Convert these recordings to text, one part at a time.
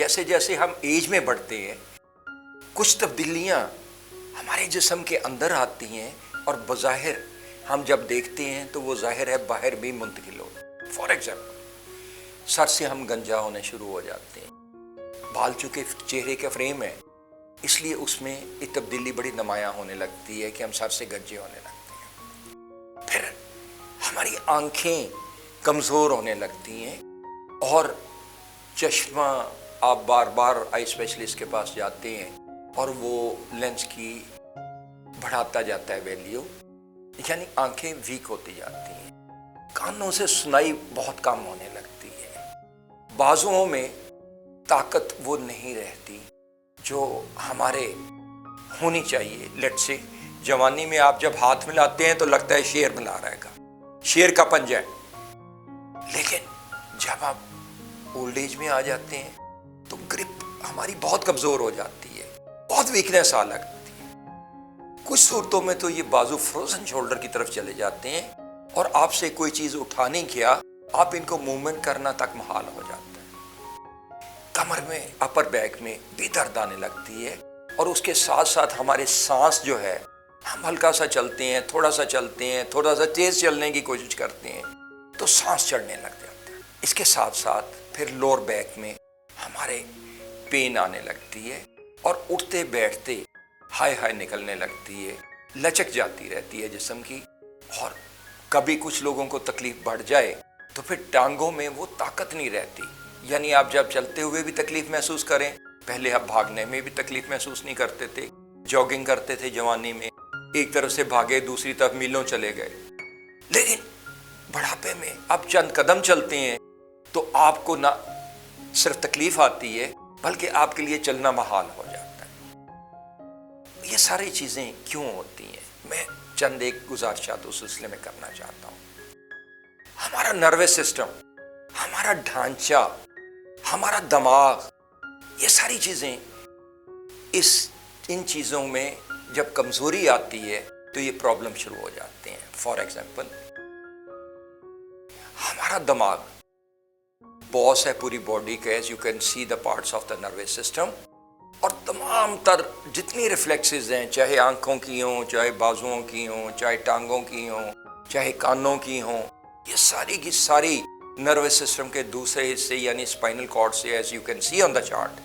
جیسے جیسے ہم ایج میں بڑھتے ہیں کچھ تبدیلیاں ہمارے جسم کے اندر آتی ہیں اور بظاہر ہم جب دیکھتے ہیں تو وہ ظاہر ہے باہر بھی منتقل ہو. فار ایگزامپل سر سے ہم گنجا ہونے شروع ہو جاتے ہیں. بال چونکہ چہرے کا فریم ہے اس لیے اس میں ایک تبدیلی بڑی نمایاں ہونے لگتی ہے کہ ہم سر سے گنجے ہونے لگتے ہیں. پھر ہماری آنکھیں کمزور ہونے لگتی ہیں اور چشمہ آپ بار بار آئی اسپیشلسٹ کے پاس جاتے ہیں اور وہ لینس کی بڑھاتا جاتا ہے ویلیو، یعنی آنکھیں ویک ہوتی جاتی ہیں. کانوں سے سنائی بہت کم ہونے لگتی ہے. بازوؤں میں طاقت وہ نہیں رہتی جو ہمارے ہونی چاہیے. لیٹ سے جوانی میں آپ جب ہاتھ ملاتے ہیں تو لگتا ہے شیر ملا رہے گا، شیر کا پنجہ ہے. لیکن جب آپ اولڈ ایج میں آ جاتے ہیں تو گرپ ہماری بہت کمزور ہو جاتی ہے، بہت ویکنیس آ لگتی ہے. کچھ صورتوں میں تو یہ بازو فروزن شولڈر کی طرف چلے جاتے ہیں اور آپ سے کوئی چیز اٹھا نہیں کیا آپ ان کو موومنٹ کرنا تک محال ہو جاتا ہے. کمر میں اپر بیک میں بھی درد آنے لگتی ہے اور اس کے ساتھ ساتھ ہمارے سانس جو ہے، ہم ہلکا سا چلتے ہیں، تھوڑا سا چلتے ہیں، تھوڑا سا تیز چلنے کی کوشش کرتے ہیں تو سانس چڑھنے لگ جاتا ہے. اس کے ساتھ ساتھ پھر لور بیک میں ہمارے پین آنے لگتی ہے اور اٹھتے بیٹھتے ہائے ہائے نکلنے لگتی ہے، لچک جاتی رہتی ہے جسم کی. اور کبھی کچھ لوگوں کو تکلیف بڑھ جائے تو پھر ٹانگوں میں وہ طاقت نہیں رہتی. یعنی آپ جب چلتے ہوئے بھی تکلیف محسوس کریں، پہلے آپ بھاگنے میں بھی تکلیف محسوس نہیں کرتے تھے، جاگنگ کرتے تھے جوانی میں، ایک طرف سے بھاگے دوسری طرف میلوں چلے گئے. لیکن بڑھاپے میں اب چند قدم چلتے ہیں تو آپ کو نہ صرف تکلیف آتی ہے بلکہ آپ کے لیے چلنا محال ہو جاتا ہے. یہ ساری چیزیں کیوں ہوتی ہیں؟ میں چند ایک گزارشات اس سلسلے میں کرنا چاہتا ہوں. ہمارا نروس سسٹم، ہمارا ڈھانچہ، ہمارا دماغ، یہ ساری چیزیں ان چیزوں میں جب کمزوری آتی ہے تو یہ پرابلم شروع ہو جاتے ہیں. فار ایگزامپل ہمارا دماغ باس ہے پوری باڈی کا، as you can see the parts of the nervous system, اور تمام تر جتنی ریفلیکسز ہیں، چاہے آنکھوں کی ہوں، چاہے بازوؤں کی ہوں، چاہے ٹانگوں کی ہوں، چاہے کانوں کی ہوں، یہ ساری کی ساری نروس سسٹم کے دوسرے حصے یعنی اسپائنل کارڈ سے، as you can see on the chart,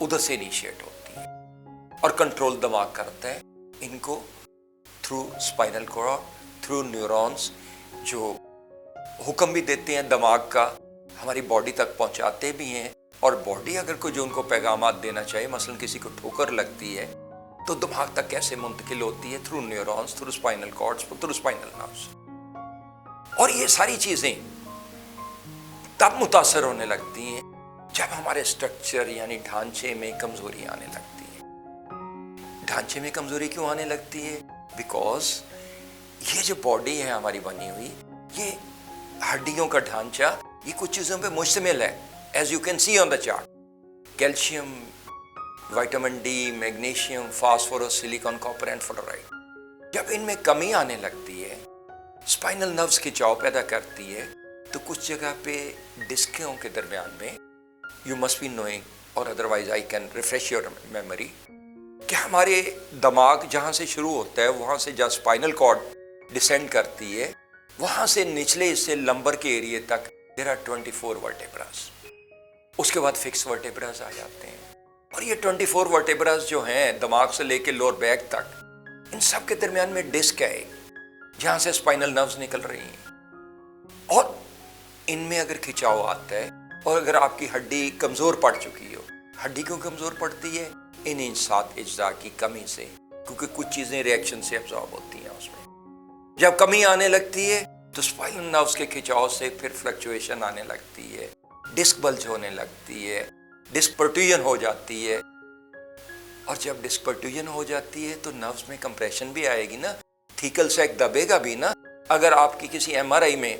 ادھر سے انیشیٹ ہوتی ہے اور کنٹرول دماغ کرتا ہے ان کو through spinal cord, through neurons جو حکم بھی دیتے ہیں دماغ کا، ہماری باڈی تک پہنچاتے بھی ہیں. اور باڈی اگر کوئی جو ان کو پیغامات دینا چاہے، مثلا کسی کو ٹھوکر لگتی ہے تو دماغ تک کیسے منتقل ہوتی ہے؟ Through neurons, through spinal cards, through spinal nerves. اور یہ ساری چیزیں تب متاثر ہونے لگتی ہیں جب ہمارے اسٹرکچر یعنی ڈھانچے میں کمزوری آنے لگتی ہے. ڈھانچے میں کمزوری کیوں آنے لگتی ہے؟ بیکاز یہ جو باڈی ہے ہماری بنی ہوئی، یہ ہڈیوں کا ڈھانچہ یہ کچھ چیزوں پہ مشتمل ہے، as you can see on the chart. Calcium, vitamin D, magnesium, phosphorus, silicon, copper and fluoride. جب ان میں کمی آنے لگتی ہے، اسپائنل نروز کھچاؤ پیدا کرتی ہے تو کچھ جگہ پہ ڈسکوں کے درمیان میں، یو مسٹ بی نوئنگ اور otherwise I can refresh your memory, کہ ہمارے دماغ جہاں سے شروع ہوتا ہے وہاں سے جب اسپائنل کارڈ ڈسینڈ کرتی ہے، وہاں سے نچلے حصے لمبر کے ایریے تک دیر آر 24 ورٹیبراز. اس کے بعد فکس ورٹیبراز آ جاتے ہیں. اور یہ 24 ورٹیبراز جو ہیں دماغ سے لے کے لور بیک تک، ان سب کے درمیان میں ڈسک ہے جہاں سے اسپائنل نروز نکل رہی ہیں. اور ان میں اگر کھچاؤ آتا ہے اور اگر آپ کی ہڈی کمزور پڑ چکی ہو، ہڈی کیوں کمزور پڑتی ہے؟ ان 7 اجزاء کی کمی سے، کیونکہ کچھ چیزیں ریئیکشن سے ابزارب ہوتی ہیں اس میں. جب کمی آنے لگتی ہے تو اسپائنل نروز کے کھچاؤ سے پھر فلکچویشن آنے لگتی ہے، ڈسک بلج ہونے لگتی ہے، ڈسک پرٹیوژن ہو جاتی ہے. اور جب ڈسک پرٹیوژن ہو جاتی ہے تو نروز میں کمپریشن بھی آئے گی نا، تھیکل سیک دبے گا بھی نا. اگر آپ کی کسی ایم آر آئی میں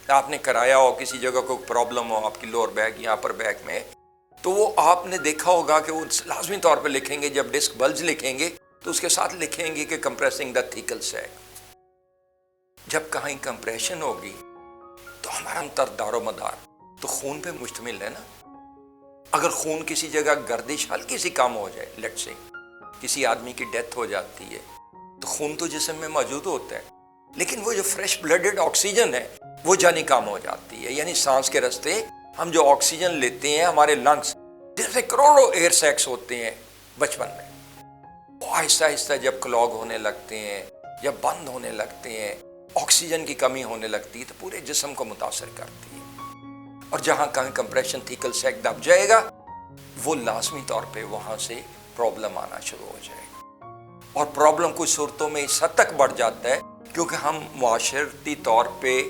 آپ نے کرایا ہو، کسی جگہ کو پرابلم ہو آپ کی لور بیک یا اپر بیک میں، تو وہ آپ نے دیکھا ہوگا کہ وہ لازمی طور پہ لکھیں گے، جب ڈسک بلج لکھیں گے تو اس کے ساتھ لکھیں گے کہ کمپریسنگ دا تھیکل سیک. جب کہیں کمپریشن ہوگی تو ہمارا انتر دار و مدار تو خون پہ مشتمل ہے نا. اگر خون کسی جگہ گردش ہلکی سی کم ہو جائے، لیٹ سے کسی آدمی کی ڈیتھ ہو جاتی ہے، تو خون تو جسم میں موجود ہوتا ہے، لیکن وہ جو فریش بلڈڈ آکسیجن ہے وہ جانی کم ہو جاتی ہے. یعنی سانس کے راستے ہم جو آکسیجن لیتے ہیں، ہمارے لنگس جیسے کروڑوں ایئر سیکس ہوتے ہیں بچپن میں، وہ آہستہ آہستہ جب کلاگ ہونے لگتے ہیں، جب بند ہونے لگتے ہیں، آکسیجن کی کمی ہونے لگتی ہے، تو پورے جسم کو متاثر کرتی ہے. اور جہاں کہیں کمپریشن تھیکل سیک دب جائے گا، وہ لازمی طور پہ وہاں سے پرابلم آنا شروع ہو جائے گا. اور پرابلم کچھ صورتوں میں اس حد تک بڑھ جاتا ہے کیونکہ ہم معاشرتی طور پہ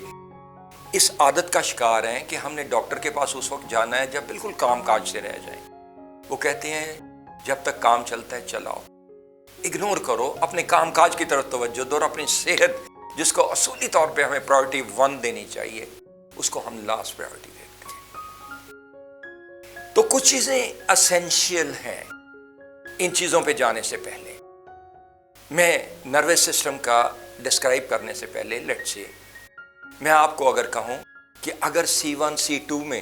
اس عادت کا شکار ہیں کہ ہم نے ڈاکٹر کے پاس اس وقت جانا ہے جب بالکل کام کاج سے رہ جائیں. وہ کہتے ہیں جب تک کام چلتا ہے چلاؤ، اگنور کرو، اپنے کام کاج کی طرف توجہ دو، اور اپنی صحت جس کو اصولی طور پہ ہمیں پرائورٹی 1 دینی چاہیے، اس کو ہم لاسٹ پرائورٹی دیتے ہیں. تو کچھ چیزیں اسینشیل ہیں. ان چیزوں پہ جانے سے پہلے میں نروس سسٹم کا ڈسکرائب کرنے سے پہلے لیٹ سے میں آپ کو اگر کہوں کہ اگر C1 C2 میں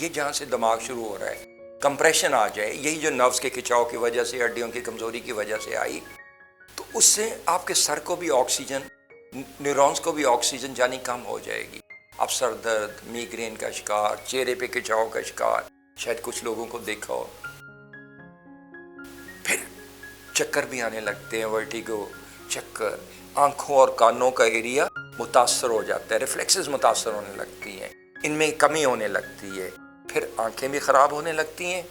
یہ جہاں سے دماغ شروع ہو رہا ہے کمپریشن آ جائے، یہی جو نروز کے کھچاؤ کی وجہ سے، ہڈیوں کی کمزوری کی وجہ سے آئی، تو اس سے آپ کے سر کو بھی آکسیجن، نیورونز کو بھی آکسیجن جانی کم ہو جائے گی. آپ سر درد، میگرین کا شکار، چہرے پہ کھچاؤ کا شکار شاید کچھ لوگوں کو دیکھا ہو. پھر چکر بھی آنے لگتے ہیں، ورٹیگو، چکر. آنکھوں اور کانوں کا ایریا متاثر ہو جاتا ہے، ریفلیکسز متاثر ہونے لگتی ہیں، ان میں کمی ہونے لگتی ہے. پھر آنکھیں بھی خراب ہونے لگتی ہیں،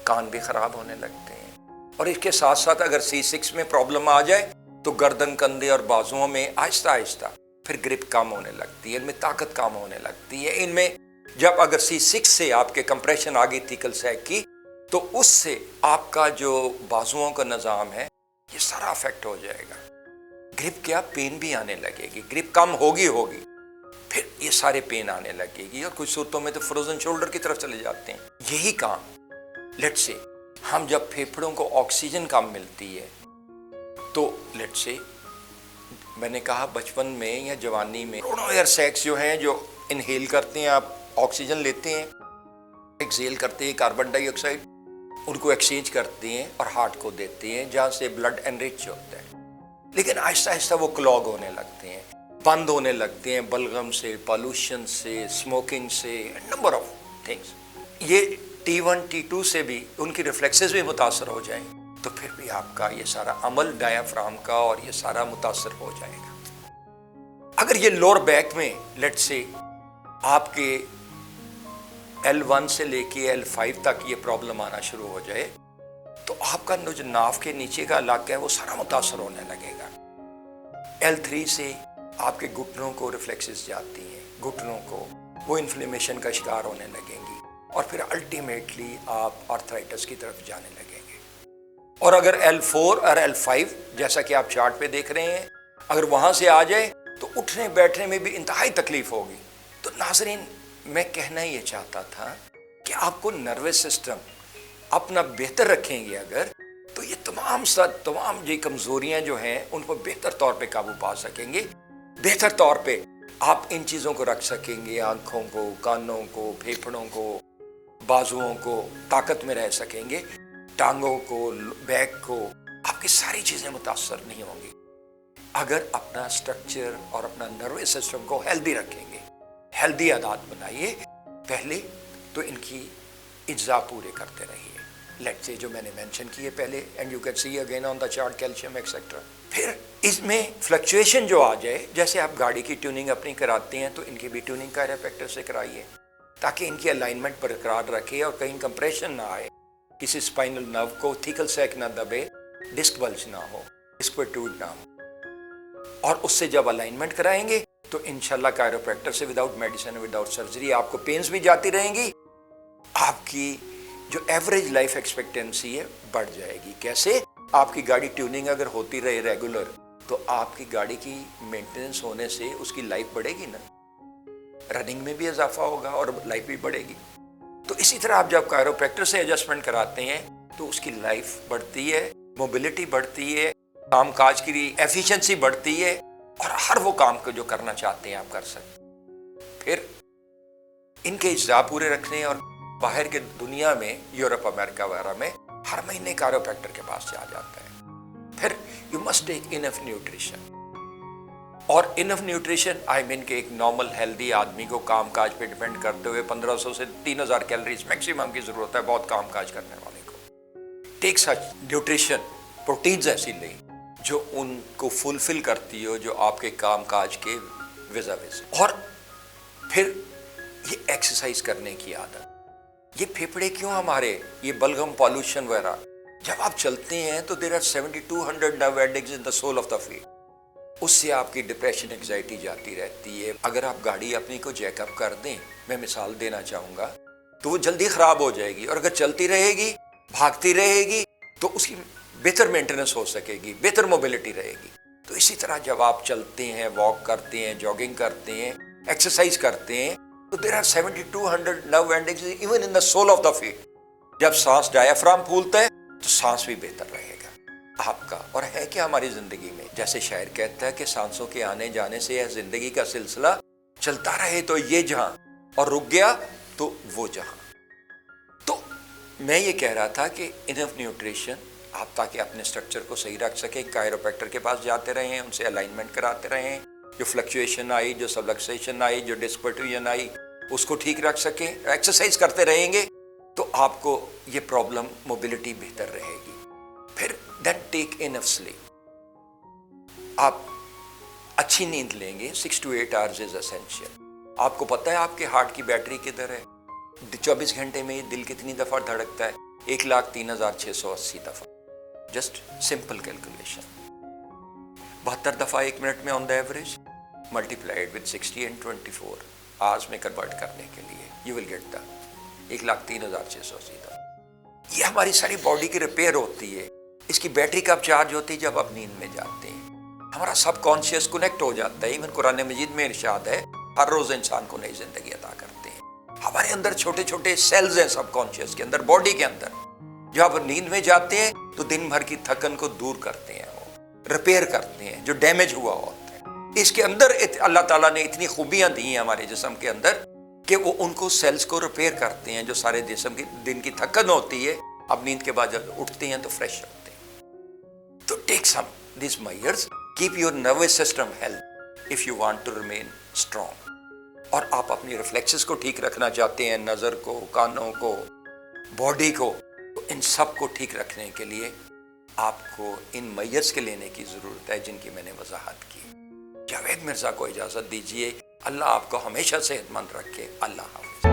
کان بھی خراب ہونے لگتے ہیں. اور اس کے ساتھ ساتھ اگر C6 میں پرابلم آ جائے تو گردن، کندھے اور بازوؤں میں آہستہ آہستہ پھر گرپ کم ہونے لگتی ہے، ان میں طاقت کم ہونے لگتی ہے. ان میں جب اگر C6 سے آپ کے کمپریشن آ گئی تھیکل سیک کی، تو اس سے آپ کا جو بازوؤں کا نظام ہے یہ سارا افیکٹ ہو جائے گا. گرپ کیا، پین بھی آنے لگے گی، گرپ کم ہوگی پھر یہ سارے پین آنے لگے گی. اور کچھ صورتوں میں تو فروزن شولڈر کی طرف چلے جاتے ہیں. یہی کام لیٹ سے ہم جب پھیپھڑوں کو آکسیجن کم ملتی ہے تو لیٹ سے میں نے کہا بچپن میں یا جوانی میں کروڑوں ایئر سیکس جو ہیں جو انہیل کرتے ہیں، آپ آکسیجن لیتے ہیں، ایکسیل کرتے ہیں کاربن ڈائی آکسائڈ، ان کو ایکسچینج کرتے ہیں اور ہارٹ کو دیتے ہیں جہاں سے بلڈ انریچ ہوتا ہے. لیکن آہستہ آہستہ وہ کلاگ ہونے لگتے ہیں، بند ہونے لگتے ہیں، بلغم سے، پالوشن سے، اسموکنگ سے، نمبر آف تھنگس. یہ T1 T2 سے بھی ان کی ریفلیکسز بھی متاثر ہو جائیں تو پھر بھی آپ کا یہ سارا عمل ڈایافرام کا اور یہ سارا متاثر ہو جائے گا. اگر یہ لوور بیک میں لیٹ سے آپ کے L1 سے لے کے L5 تک یہ پرابلم آنا شروع ہو جائے تو آپ کا جو ناف کے نیچے کا علاقہ ہے وہ سارا متاثر ہونے لگے گا. L3 سے آپ کے گھٹنوں کو ریفلیکسز جاتی ہیں، گھٹنوں کو وہ انفلیمیشن کا شکار ہونے لگیں گی، اور پھر الٹیمیٹلی آپ آرتھرائٹس کی طرف جانے لگیں گے. اور اگر L4 اور L5 جیسا کہ آپ چارٹ پہ دیکھ رہے ہیں، اگر وہاں سے آ جائے تو اٹھنے بیٹھنے میں بھی انتہائی تکلیف ہوگی. تو ناظرین، میں کہنا یہ چاہتا تھا کہ آپ کو نروس سسٹم اپنا بہتر رکھیں گے اگر، تو یہ تمام یہ کمزوریاں جو ہیں ان کو بہتر طور پہ قابو پا سکیں گے. بہتر طور پہ آپ ان چیزوں کو رکھ سکیں گے، آنکھوں کو، کانوں کو، پھیپھڑوں کو، بازوؤں کو طاقت میں رہ سکیں گے، ٹانگوں کو، بیک کو. آپ کی ساری چیزیں متاثر نہیں ہوں گی اگر اپنا سٹرکچر اور اپنا نروس سسٹم کو ہیلدی رکھیں گے. ہیلدی عادات بنائیے. پہلے تو ان کی اجزاء پورے کرتے رہیے، لیٹ سے جو میں نے مینشن کیے پہلے، and you can see again on the chart calcium etcetera. پھر اس میں فلکچویشن جو آ جائے، جیسے آپ گاڑی کی ٹیوننگ اپنی کراتے ہیں تو ان کی بھی ٹیوننگ کائروپریکٹر سے کرائیے تاکہ ان کی الائنمنٹ برقرار رکھے اور کہیں کمپریشن نہ آئے، کسی اسپائنل نرو کو تھیکل سیک نہ دبے، ڈسک بلج نہ ہو، ڈسک پروٹروڈ نہ ہو. اور اس سے جب الائنمنٹ کرائیں گے تو انشاءاللہ کائروپریکٹر سے وداؤٹ میڈیسن، وداؤٹ سرجری آپ کو پینز بھی جاتی رہیں گی. آپ کی جو ایوریج لائف ایکسپیکٹنسی ہے بڑھ جائے گی. کیسے؟ آپ کی گاڑی ٹیوننگ اگر ہوتی رہے ریگولر تو آپ کی گاڑی کی مینٹیننس ہونے سے اس کی لائف بڑھے گی نا، رننگ میں بھی اضافہ ہوگا اور لائف بھی بڑھے گی. تو اسی طرح آپ جب کائروپریکٹر سے ایڈجسٹمنٹ کراتے ہیں تو اس کی لائف بڑھتی ہے، موبلٹی بڑھتی ہے، کام کاج کی ایفیشنسی بڑھتی ہے، اور ہر وہ کام کو جو کرنا چاہتے ہیں آپ کر سکتے. پھر ان کے اجزاء پورے رکھنے اور باہر کے دنیا میں یورپ امریکہ وغیرہ میں ہر مہینے کائروپریکٹر کے پاس جا جاتا ہے. پھر you must take enough nutrition. اور انف نیوٹریشن آئی مین کہ ایک نارمل ہیلدی آدمی کو کام کاج پہ ڈیپینڈ کرتے ہوئے 1500 سے 3000 کیلریز میکسیمم کی ضرورت ہے بہت کام کاج کرنے والے کو. ٹیک سچ نیوٹریشن، پروٹینز ایسی لیں جو ان کو فلفل کرتی ہو جو آپ کے کام کاج کے وزا وز. اور پھر یہ ایکسرسائز کرنے کی عادت. یہ پھیپھڑے کیوں ہمارے یہ بلغم پالوشن وغیرہ، جب آپ چلتے ہیں تو there are 7200 nerve endings in the sole of the feet. اس سے آپ کی ڈپریشن انگزائٹی جاتی رہتی ہے. اگر آپ گاڑی اپنی کو چیک اپ کر دیں، میں مثال دینا چاہوں گا، تو وہ جلدی خراب ہو جائے گی. اور اگر چلتی رہے گی، بھاگتی رہے گی، تو اس کی بہتر مینٹیننس ہو سکے گی، بہتر موبلٹی رہے گی. تو اسی طرح جب آپ چلتے ہیں، واک کرتے ہیں، جاگنگ کرتے ہیں، ایکسرسائز کرتے ہیں، تو there are 7200 nerve endings even in the sole of the feet. جب سانس ڈایافرام پھولتا ہے تو سانس بھی بہتر رہے گا آپ کا. اور ہے کہ ہماری زندگی میں جیسے شاعر کہتا ہے کہ سانسوں کے آنے جانے سے ہے زندگی کا سلسلہ، چلتا رہے تو یہ جہاں اور رک گیا تو وہ جہاں. تو میں یہ کہہ رہا تھا کہ انف نیوٹریشن آپ تاکہ اپنے سٹرکچر کو صحیح رکھ سکیں، کائروپریکٹر کے پاس جاتے رہیں، ان سے الائنمنٹ کراتے رہیں، جو فلکچویشن آئی، جو سبلکسیشن آئی، جو ڈسک پروٹروژن آئی، اس کو ٹھیک رکھ سکیں. ایکسرسائز کرتے رہیں گے تو آپ کو یہ پرابلم موبلٹی بہتر رہے گی. پھر دین ٹیک انف سلیپ. آپ اچھی نیند لیں گے، 6 to 8 hours از اسینشیل. آپ کو پتہ ہے آپ کے ہارٹ کی بیٹری کدھر ہے؟ 24 گھنٹے میں دل کتنی دفعہ دھڑکتا ہے؟ 1,03,680 دفعہ. Just simple calculation. 72 دفعہ ایک منٹ میں on the average multiplied with 60 and 24 hours میں کنورٹ کرنے کے لیے یو ول گیٹ دا 1,03,680 دفعہ. یہ ہماری ساری باڈی کی ریپیئر ہوتی ہے. اس کی بیٹری کب چارج ہوتی ہے؟ جب آپ نیند میں جاتے ہیں. ہمارا سب کانشیس کنیکٹ ہو جاتا ہے. ایون قرآن مجید میں ارشاد ہے ہر روز انسان کو نئی زندگی عطا کرتے ہیں. ہمارے اندر چھوٹے چھوٹے سیلز ہیں سب کانشیس کے اندر، باڈی کے اندر. جب آپ نیند میں جاتے ہیں تو دن بھر کی تھکن کو دور کرتے ہیں، وہ ریپیئر کرتے ہیں جو ڈیمیج ہوا ہوتا ہے. اس کے اندر اللہ تعالیٰ نے اتنی خوبیاں دی ہیں ہمارے جسم کے اندر کہ وہ ان کو سیلز کو ریپیئر کرتے ہیں. جو سارے جسم کی دن کی تھکن ہوتی ہے، اب نیند کے بعد جب اٹھتے ہیں تو فریش ہوتے ہیں. تو take some these measures, keep your nervous system health if you want to remain strong. اور آپ اپنی ریفلیکسز کو ٹھیک رکھنا چاہتے ہیں، نظر کو، کانوں کو، باڈی کو، تو ان سب کو ٹھیک رکھنے کے لیے آپ کو ان میئرز کے لینے کی ضرورت ہے جن کی میں نے وضاحت کی. جاوید مرزا کو اجازت دیجیے. اللہ آپ کو ہمیشہ صحت مند رکھے. اللہ حافظ.